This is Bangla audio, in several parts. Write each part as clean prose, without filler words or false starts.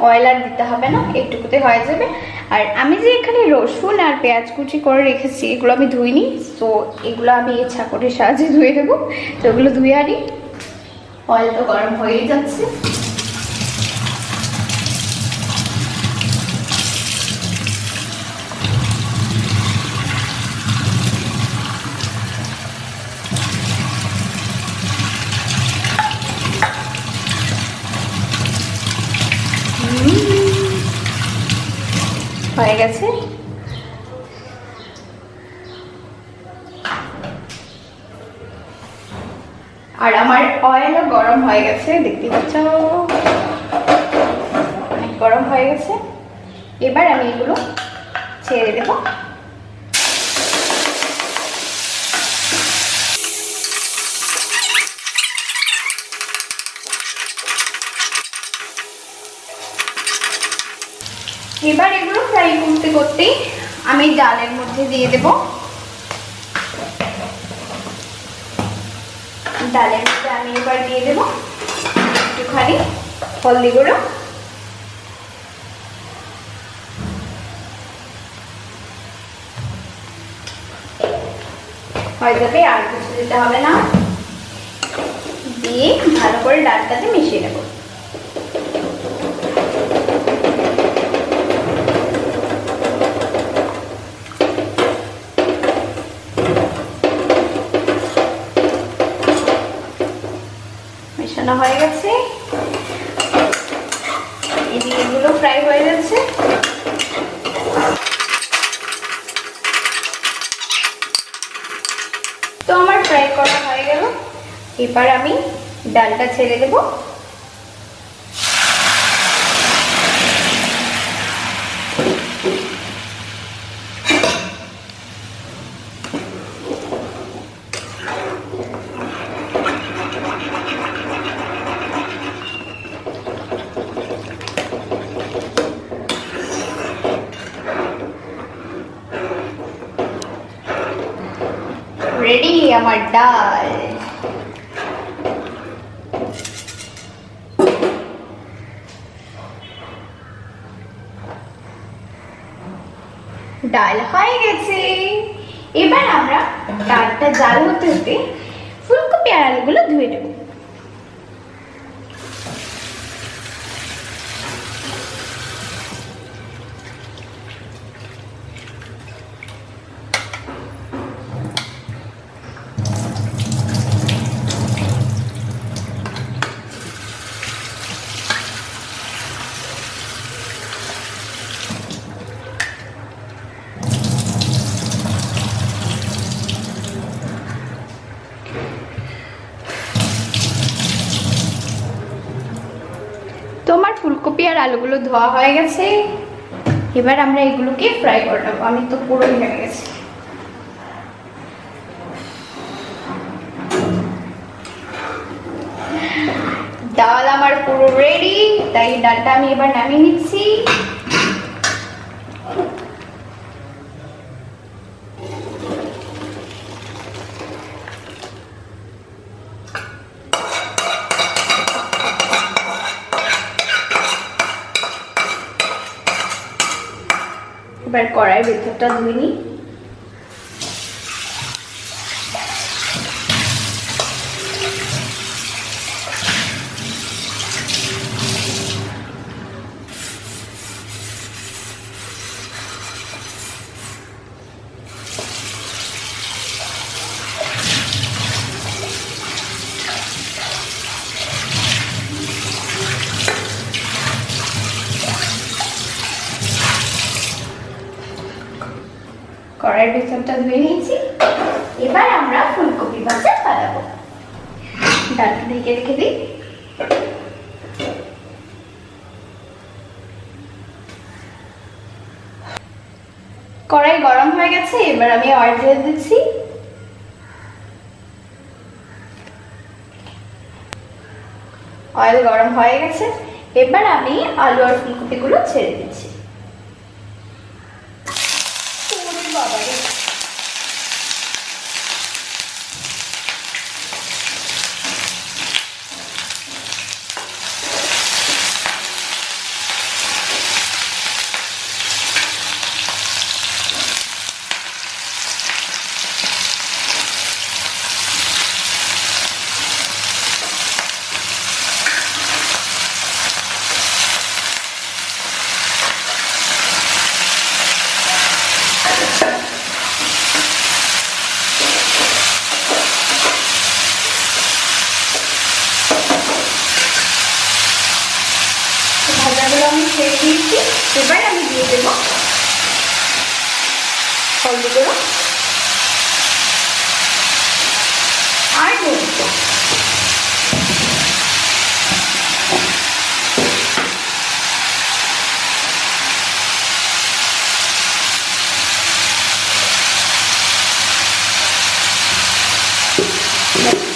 অয়েল আর দিতে হবে না, এইটুকুতে হয়ে যাবে। আর আমি যে এখানে রসুন আর পেঁয়াজ কুচি করে রেখেছি এগুলো আমি ধুইনি, তো এগুলো আমি ছাঁকনির সাহায্যে ধুয়ে দেবো। তো ওগুলো ধুয়ে আনি। অয়েল তো গরম হয়েই যাচ্ছে। হয়ে গেছে। আর আমার অয়েলও গরম হয়ে গেছে, দেখতে পাচ্ছ অনেক গরম হয়ে গেছে। এবার আমি এগুলো ছেড়ে দেব। এবার এগুলো ফ্রাই করতে করতেই আমি ডালের মধ্যে দিয়ে দেব। ডালের মধ্যে আমি এবার দিয়ে দেব একটুখানি হলদি গুঁড়ো, হয়ে যাবে, আর কিছু দিতে হবে না। দিয়ে ভালো করে ডালটাতে মিশিয়ে নেব। মেশানো হয়ে গেছে, এদিকে এগুলো ফ্রাই হয়ে যাচ্ছে। তো আমার ফ্রাই করা হয়ে গেল। এবার আমি ডালটা ছেড়ে দেব। রেডি আমার ডাল। ডাল হয়ে গেছে। এবার আমরা ডালটা জাল হতে হতে ফুলকপি আর আলুগুলো ধুয়ে নেব। তোমার ফুলকপি আর আলুগুলো ধোয়া হয়ে গেছে। এবার আমরা এগুলোকে ফ্রাই করে নেবো। আমি তো পুরোই হয়ে গেছে। ডাল আমার পুরো রেডি, তাই ডালটা আমি এবার নামিয়ে নিচ্ছি। এবার কড়াইয়ের ভেতরটা ধুয়ে নিই। কড়াইয়ের ভেতরটা ধুয়ে নিয়েছি। এবার আমরা ফুলকপি ভাজা বানাবো। ডালটা ঢেকে রেখে দিই। কড়াই গরম হয়ে গেছে, এবার আমি অয়েল দিয়ে দিচ্ছি। অয়েল গরম হয়ে গেছে, এবার আমি আলু আর ফুলকপিগুলো ছেড়ে দিচ্ছি। ভাজাগুলো আমি ছেড়ে দিয়েছি। এবার আমি দিয়ে দেবো হলদি গুঁড়ো আর নুন।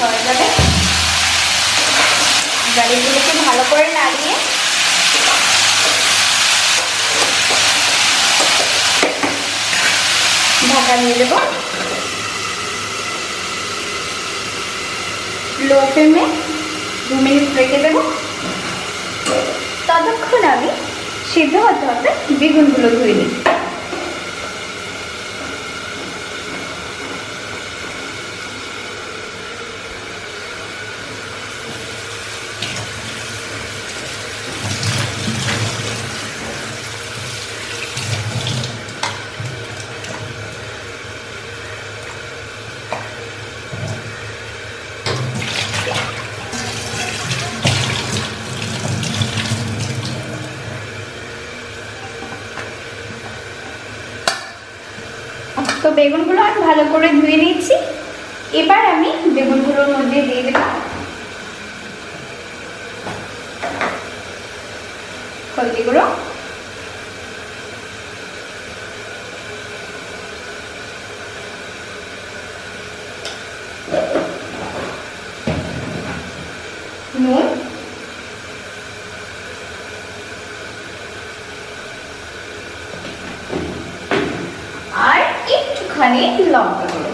হয়ে যাবে। গাড়িগুলোকে ভালো করে নাড়িয়ে ঢাকা দিয়ে দেবো। লো ফ্লেমে 2 মিনিট রেখে দেবো। ততক্ষণ আমি সিদ্ধ হতে হতে বেগুনগুলো ধুয়ে নিই। তো বেগুনগুলো আমি ভালো করে ধুয়ে নিয়েছি। এবার আমি বেগুনগুলোর মধ্যে দিয়ে দেব হলদি গুঁড়ো, নুন, আর একটুখানি লঙ্কা গুঁড়ো।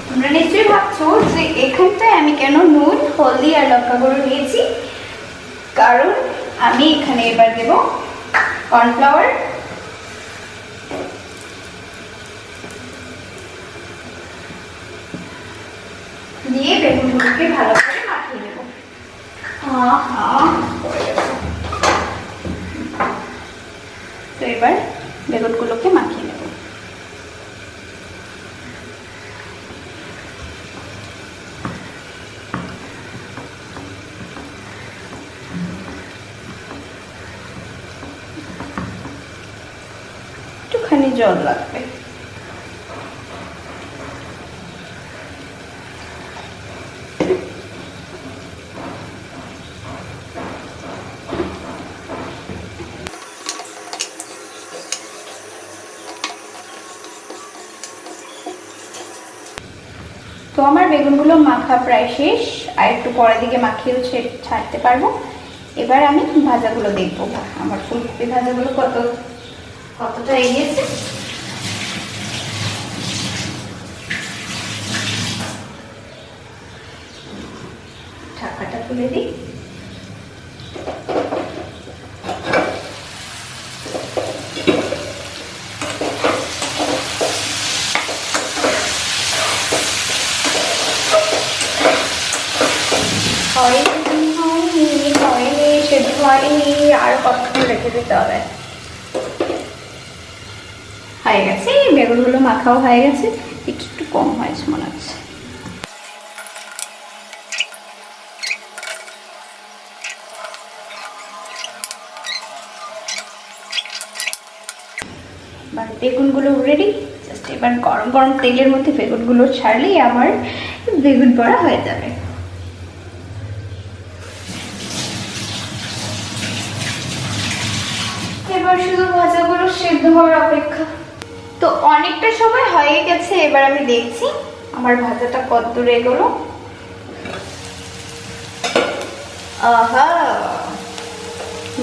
তোমরা নিশ্চয়ই ভাবছো যে এখানটায় আমি কেন নুন, হলদি আর লঙ্কা গুঁড়ো নিয়েছি, কারণ আমি এখানে এবার দেব কর্নফ্লাওয়ার, দিয়ে বেগুনগুলোকে ভালো করে মাখিয়ে নেব। তো এবার বেগুনগুলোকে মাখিয়ে নেব। একটুখানি জল লাগবে। তো আমার বেগুনগুলো মাখা প্রায় শেষ, আর একটু পরের দিকে মাখিয়েও ছাড়তে পারবো। এবার আমি ভাজাগুলো দেখবো আমার ফুলকপি ভাজাগুলো কতটা এগিয়েছে। ঢাকাটা তুলে দিই। হয়নি সেদ্ধ হয়নি, আর কতক্ষণ রেখে দিতে হবে। হয়ে গেছে, বেগুনগুলো মাখাও হয়ে গেছে, একটু কম হয়েছে মনে হচ্ছে। বেগুনগুলো রেডি। জাস্ট এবার গরম গরম তেলের মধ্যে বেগুনগুলো ছাড়লেই আমার বেগুন বড়া হয়ে যাবে। এবার শুধু ভাজাগুলো সেদ্ধ হওয়ার অপেক্ষা। তো অনেকটা সময় হয়ে গেছে, এবার আমি দেখছি আমার ভাজাটা কত দূর এগোলো। আহা,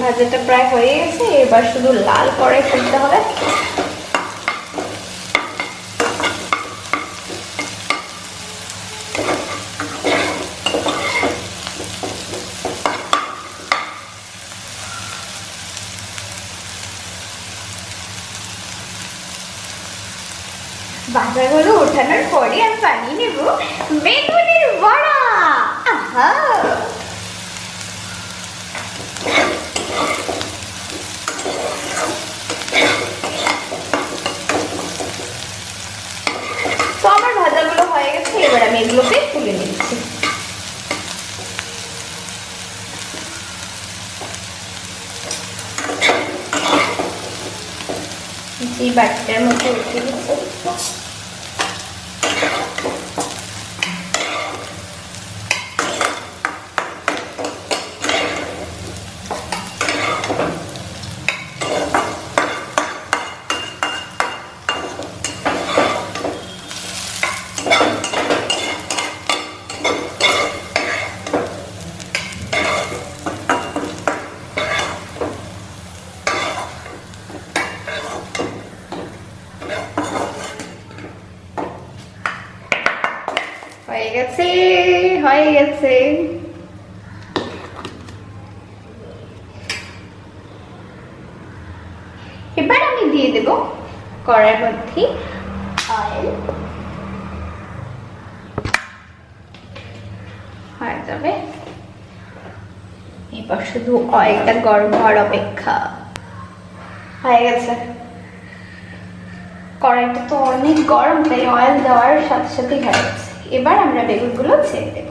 ভাজাটা প্রায় হয়ে গেছে, এবার শুধু লাল করে ফেলতে হবে। ভাজাগুলো ওঠানোর পরে আমি বানিয়ে নেব বেগুনের বড়া। আহা, বেগুনগুলো হয়ে গেছে, এবার আমি এগুলোকে তুলে নিচ্ছি। এই বাটিটার মধ্যে উঠিয়ে দিচ্ছি। হয়ে গেছে, হয়ে গেছে। এবার আমি দিয়ে দেব কড়াইয়ের মধ্যে অয়েল। হয়ে যাবে, এবার শুধু অয়েলটা গরম হওয়ার অপেক্ষা। হয়ে গেছে, কড়াইটা তো অনেক গরম, তাই অয়েল দেওয়ার সাথে সাথে হয়ে গেছে। এবার আমরা বেগুনগুলো ছেড়ে দেব।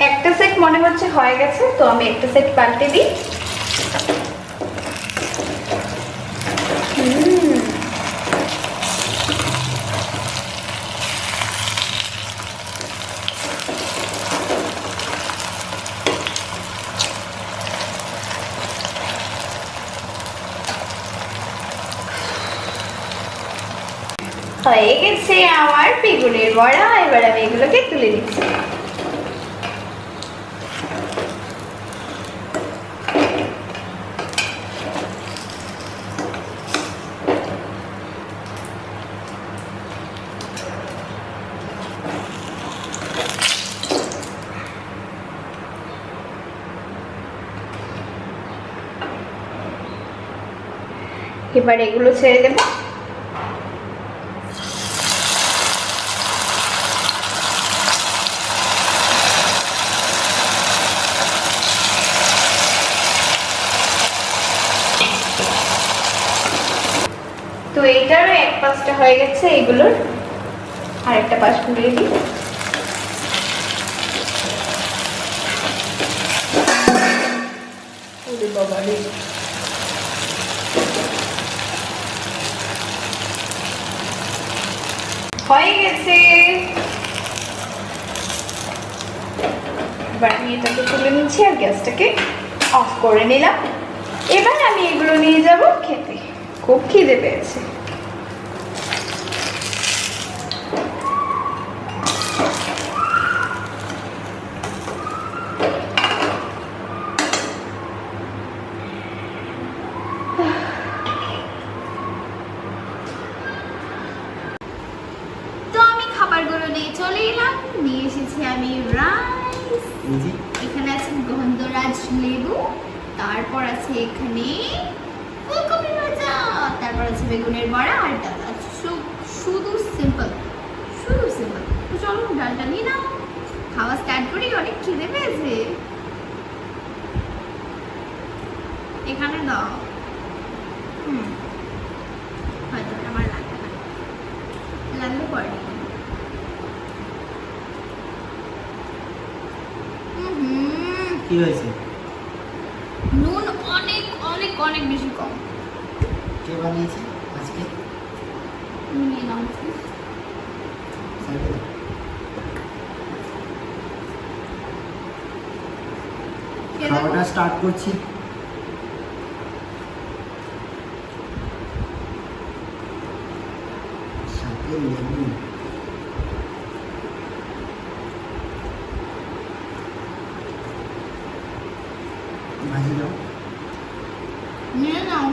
একটা সেট মনে হচ্ছে হয়ে গেছে, তো আমি একটা সেট পাল্টে দিই। হয়ে গেছে আমার বেগুনের বড়া, এবার আমি এগুলোকে তুলে নিচ্ছি। এবার এগুলো ছেড়ে দেবো। তো এইটারও এক পাশটা হয়ে গেছে, এগুলোর আরেকটা পাশ ঘুরিয়ে দিই। হয়ে গেছে, এবার আমি এটাকে তুলে নিচ্ছি আর গ্যাসটাকে অফ করে নিলাম। এবার আমি এগুলো নিয়ে যাব খেতে, খুব খিদে পেয়েছে। তো আমি খাবারগুলো নিয়ে চলে এলাম, নিয়ে এসেছি আমি রাইস, এখানে আছে গন্ধরাজ লেবু, তারপর আছে এখানে ফুলকপি ভাজা, তারপর আছে বেগুনের বড়া আর ডাল। শুধু সিম্পল, শুধু সিম্পল। তো চলো ডালটা নিয়ে নাও, খাওয়া স্টার্ট করি, অনেক খিদে পেয়েছে। এখানে দাও। হয়তো আমার লাগবে না, লাগলে পরে। কি হয়েছে? নুন অনেক অনেক অনেক বেশি কম। কে বানিয়েছে আজকে? নিয়ে নাও। খাওয়াটা স্টার্ট করছি। সাথে লেবু। ভাজি দাও। নিয়ে নাও।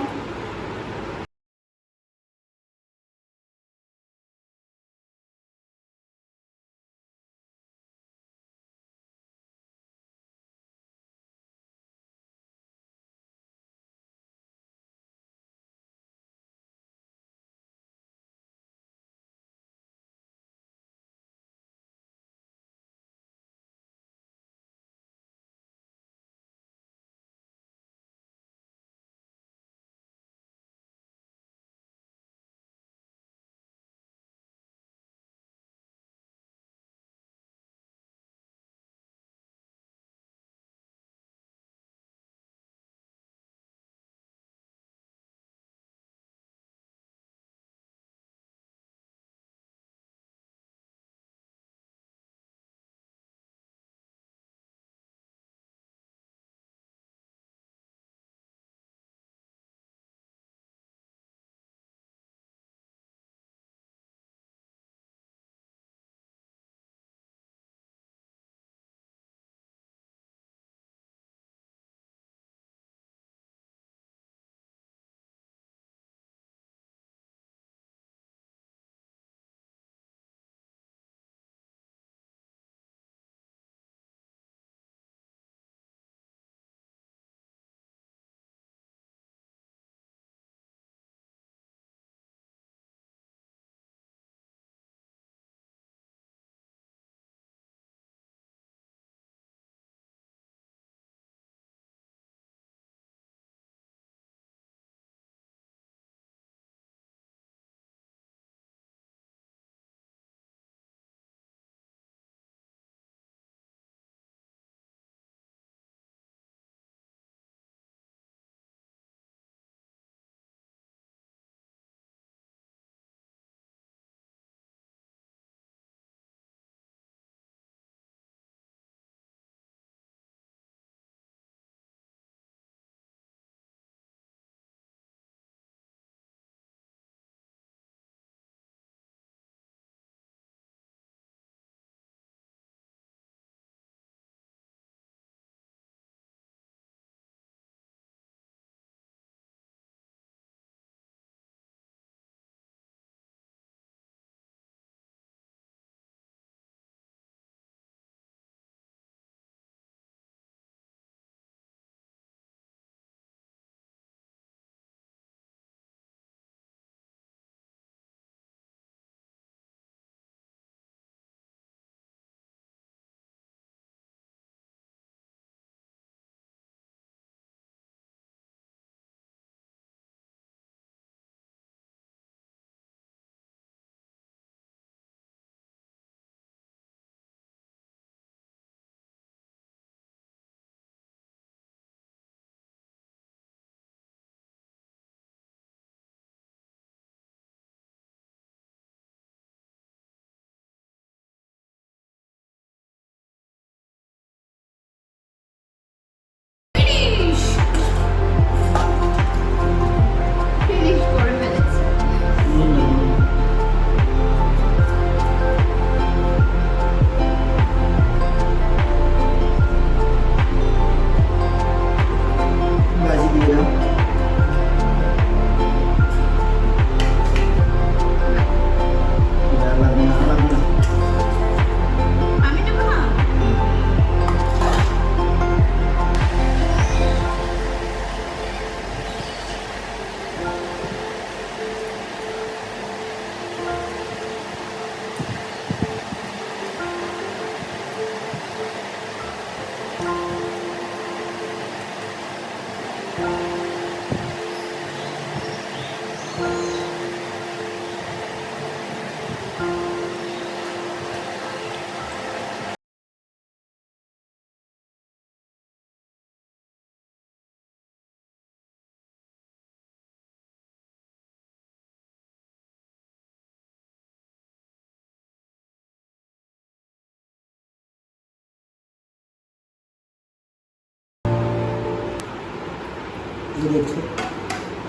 এই দেখছো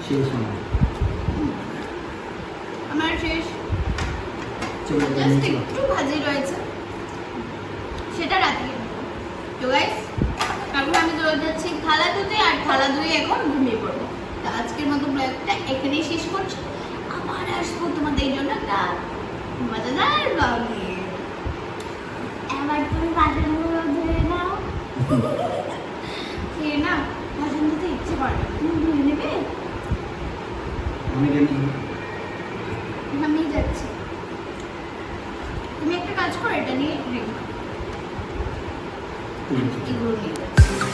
শেষ আমার আমার শেষ। চলে জাস্ট গেছে একটু ভাজি রয়েছে, সেটা রাতে। তো গাইস, এখন আমি চলে যাচ্ছি থালা ধুতে, আর থালা ধুয়ে এখন ঘুমিয়ে পড়বো। তো আজকের মতো ব্লগটা এখানেই শেষ করছি। আবার আসবো তোমাদের জন্য একটা মজাদার ব্লগ নিয়ে। এবার তুমি বাসনগুলো ধুয়ে নাও। খেয়ে না, বাসন ধুতে ইচ্ছে করে না। তুমি ধুয়ে নেবে? আমি কেন আমি যাচ্ছি। তুমি একটা কাজ করো, এটা নিয়ে রেখো। ঠিক আছে এগুলো নিয়ে যাচ্ছি।